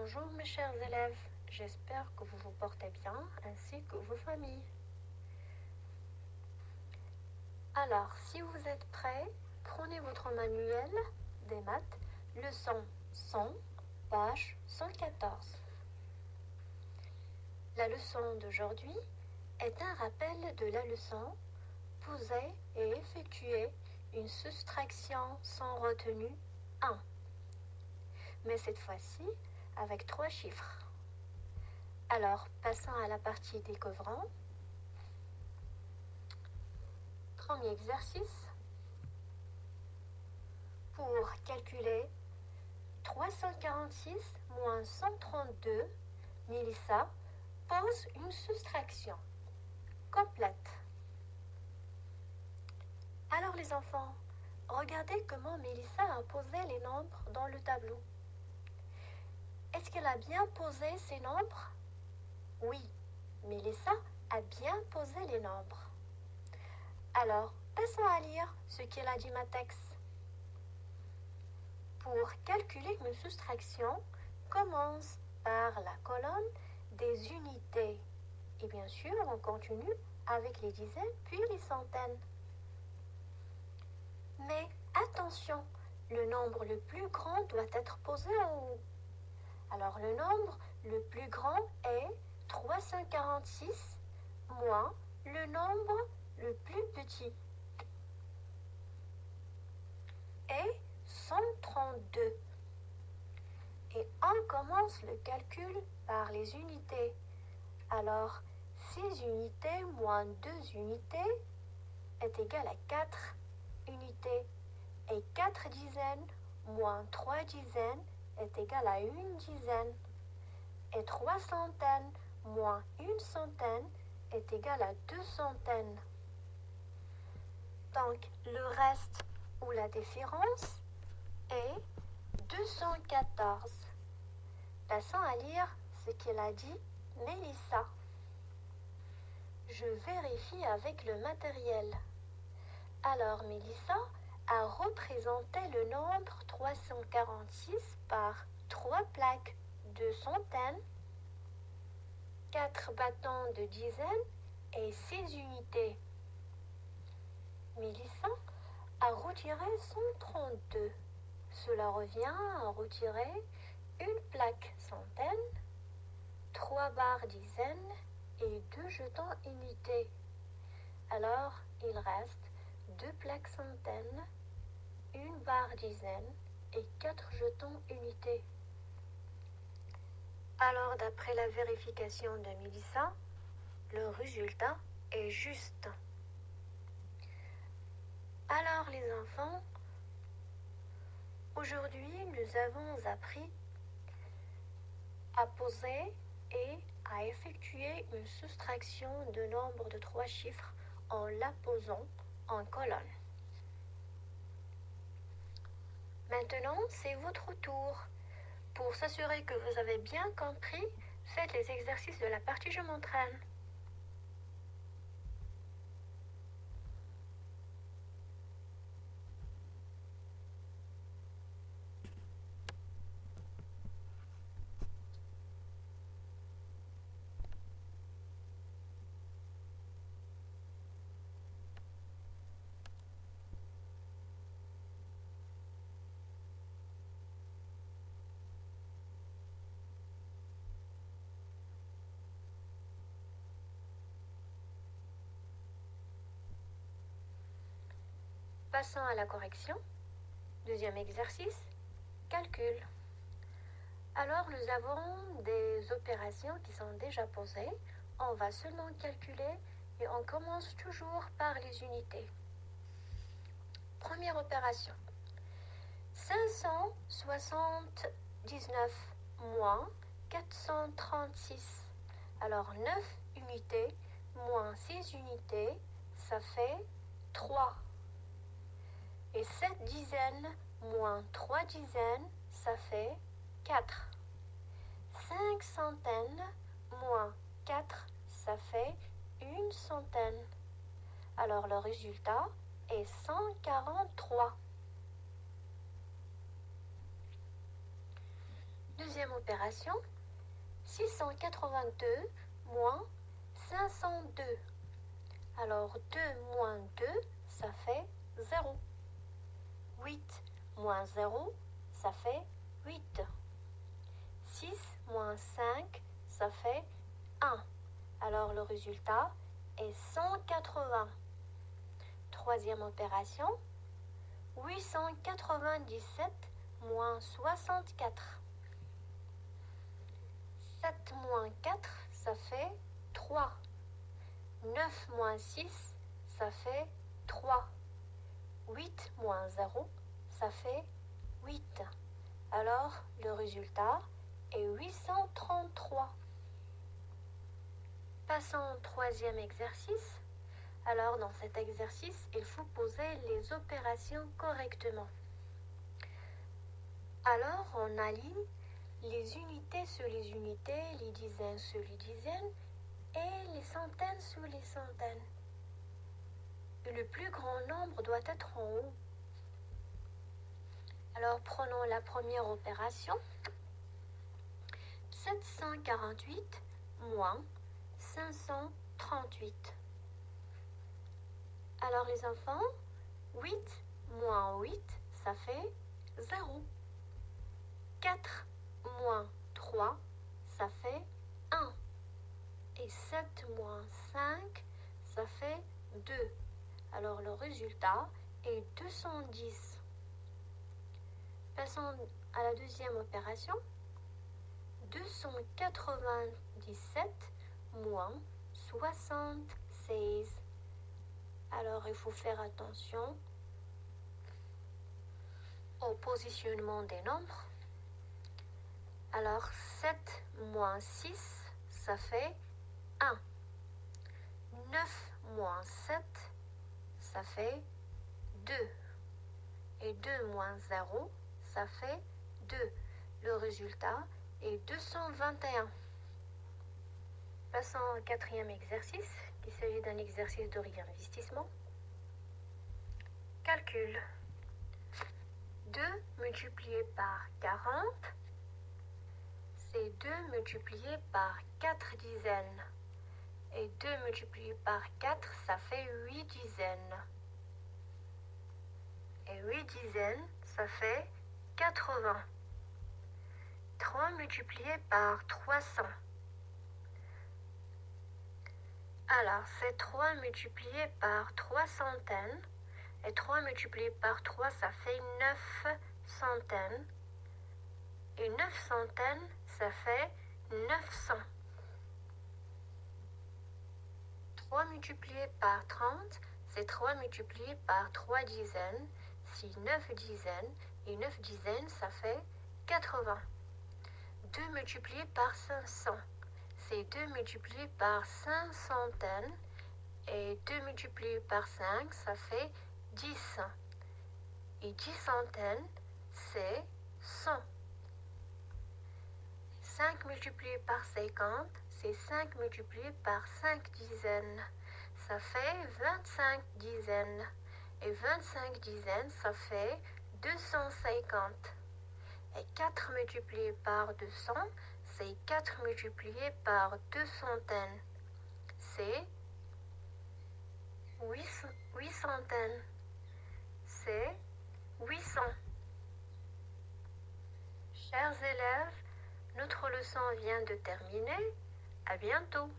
Bonjour mes chers élèves, j'espère que vous vous portez bien ainsi que vos familles. Alors, si vous êtes prêts, prenez votre manuel des maths, leçon 100, page 114. La leçon d'aujourd'hui est un rappel de la leçon poser et effectuer une soustraction sans retenue 1. Mais cette fois-ci avec 3 chiffres. Alors, passons à la partie découvrant. Premier exercice. Pour calculer 346 moins 132, Mélissa pose une soustraction complète. Alors les enfants, regardez comment Mélissa a posé les nombres dans le tableau. Est-ce qu'elle a bien posé ces nombres? Oui, Mélissa a bien posé les nombres. Alors, passons à lire ce qu'elle a dit ma texte. Pour calculer une soustraction, commence par la colonne des unités. Et bien sûr, on continue avec les dizaines puis les centaines. Mais attention, le nombre le plus grand doit être posé en haut. Alors le nombre le plus grand est 346 moins le nombre le plus petit est 132. Et on commence le calcul par les unités. Alors 6 unités moins 2 unités est égal à 4 unités. Et 4 dizaines moins 3 dizaines est égal à 1 dizaine. Et 3 centaines moins 1 centaine est égal à 2 centaines. Donc le reste ou la différence est 214. Passons à lire ce qu'elle a dit Mélissa. Je vérifie avec le matériel. Alors Mélissa a représenté le nombre 346 par 3 plaques de centaines, 4 bâtons de dizaines et 6 unités. Mélissa a retiré 132. Cela revient à retirer une plaque centaine, 3 barres dizaines et 2 jetons unités. Alors, il reste 2 plaques centaines, une barre dizaine et 4 jetons unités. Alors, d'après la vérification de Mélissa, le résultat est juste. Alors les enfants, aujourd'hui nous avons appris à poser et à effectuer une soustraction de nombre de 3 chiffres en la posant en colonne. Maintenant, c'est votre tour. Pour s'assurer que vous avez bien compris, faites les exercices de la partie Je m'entraîne. Passons à la correction. Deuxième exercice, calcul. Alors nous avons des opérations qui sont déjà posées. On va seulement calculer et on commence toujours par les unités. Première opération. 579 moins 436. Alors 9 unités moins 6 unités, ça fait 3. Et 7 dizaines moins 3 dizaines, ça fait 4. 5 centaines moins 4, ça fait 1 centaine. Alors le résultat est 143. deuxième opération, 682 moins 502. Alors 2 moins 2, ça fait 0. 8 moins 0, ça fait 8. 6 moins 5, ça fait 1. Alors le résultat est 180. Troisième opération, 897 moins 64. 7 moins 4, ça fait 3. 9 moins 6, ça fait 3. 8 moins 0, ça fait 8. Alors, le résultat est 833. Passons au troisième exercice. Alors, dans cet exercice, il faut poser les opérations correctement. Alors, on aligne les unités sur les unités, les dizaines sur les dizaines et les centaines sur les centaines. Le plus grand nombre doit être en haut. Alors, prenons la première opération. 748 moins 538. Alors, les enfants, 8 moins 8, ça fait 0. 4 moins 3, ça fait 1. Et 7 moins 5, ça fait 2. Alors, le résultat est 210. Passons à la deuxième opération. 297 moins 76. Alors, il faut faire attention au positionnement des nombres. Alors, 7 moins 6, ça fait 1. 9 moins 7, ça fait 2. Et 2 moins 0, ça fait 2. Le résultat est 221. Passons au quatrième exercice, qui s'agit d'un exercice de réinvestissement. Calcul. 2 multiplié par 40, c'est 2 multiplié par 4 dizaines. Et 2 multiplié par 4, ça fait 8 dizaines. Et 8 dizaines, ça fait 80. 3 multiplié par 300. Alors, c'est 3 multiplié par 3 centaines. Et 3 multiplié par 3, ça fait 9 centaines. Et 9 centaines, ça fait 900. 3 multiplié par 30, c'est 3 multiplié par 3 dizaines. C'est 9 dizaines. Et 9 dizaines, ça fait 80. 2 multiplié par 500, c'est 2 multiplié par 5 centaines. Et 2 multiplié par 5, ça fait 10. Et 10 centaines, c'est 100. 5 multiplié par 50, c'est 5 multiplié par 5 dizaines. Ça fait 25 dizaines. Et 25 dizaines, ça fait 250. Et 4 multiplié par 200, c'est 4 multiplié par 2 centaines. C'est 8 centaines. C'est 800. Chers élèves, notre leçon vient de terminer. À bientôt.